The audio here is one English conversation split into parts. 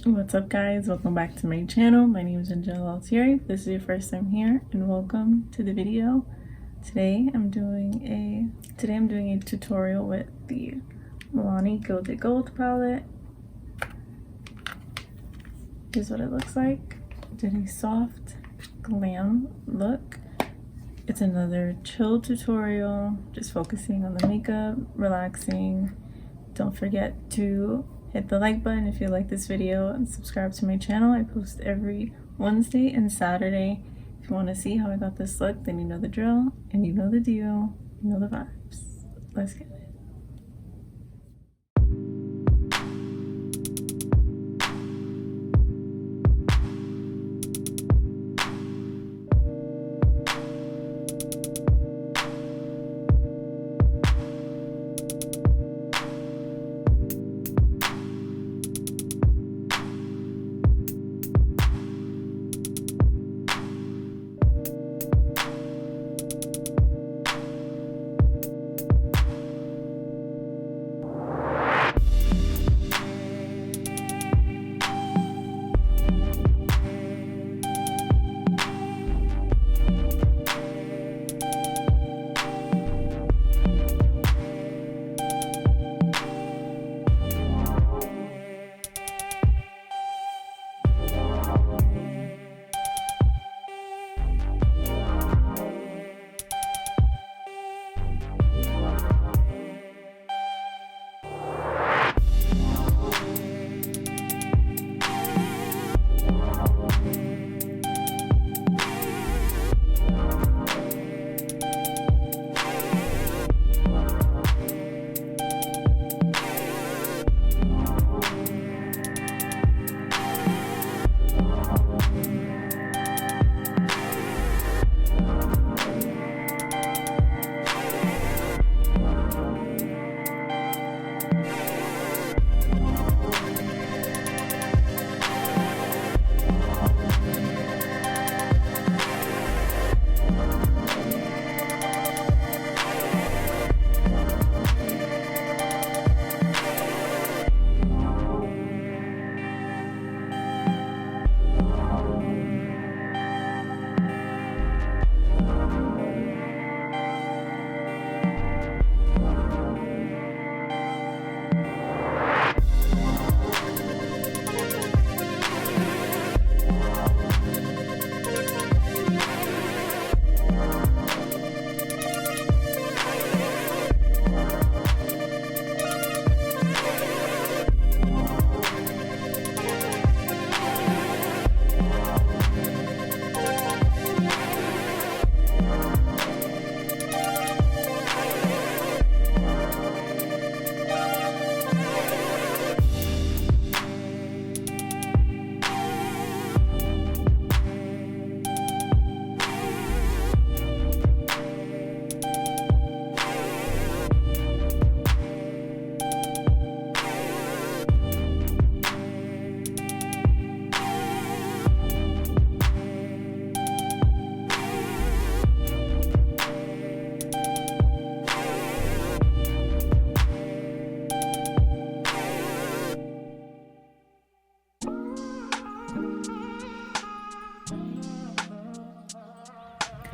What's up guys, welcome back to my channel. My name is Angele Altieri. If this is your first time here, and welcome to the video. Today I'm doing a tutorial with the Milani Gilded Gold palette. Here's what it looks like. Did a soft glam look. It's another chill tutorial, just focusing on the makeup, relaxing. Don't forget to hit the like button if you like this video and subscribe to my channel. I post every Wednesday and Saturday. If you want to see how I got this look, then you know the drill and you know the deal, you know the vibes. Let's get it.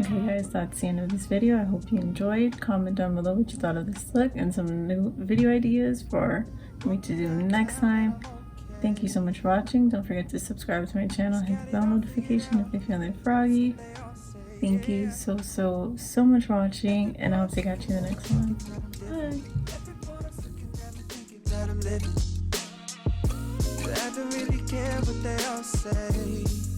Okay guys, that's the end of this video. I hope you enjoyed. Comment down below what you thought of this look and some new video ideas for me to do next time. Thank you so much for watching. Don't forget to subscribe to my channel, hit the bell notification if you're feeling froggy. Thank you so much for watching, and I hope to catch you in the next one. Bye.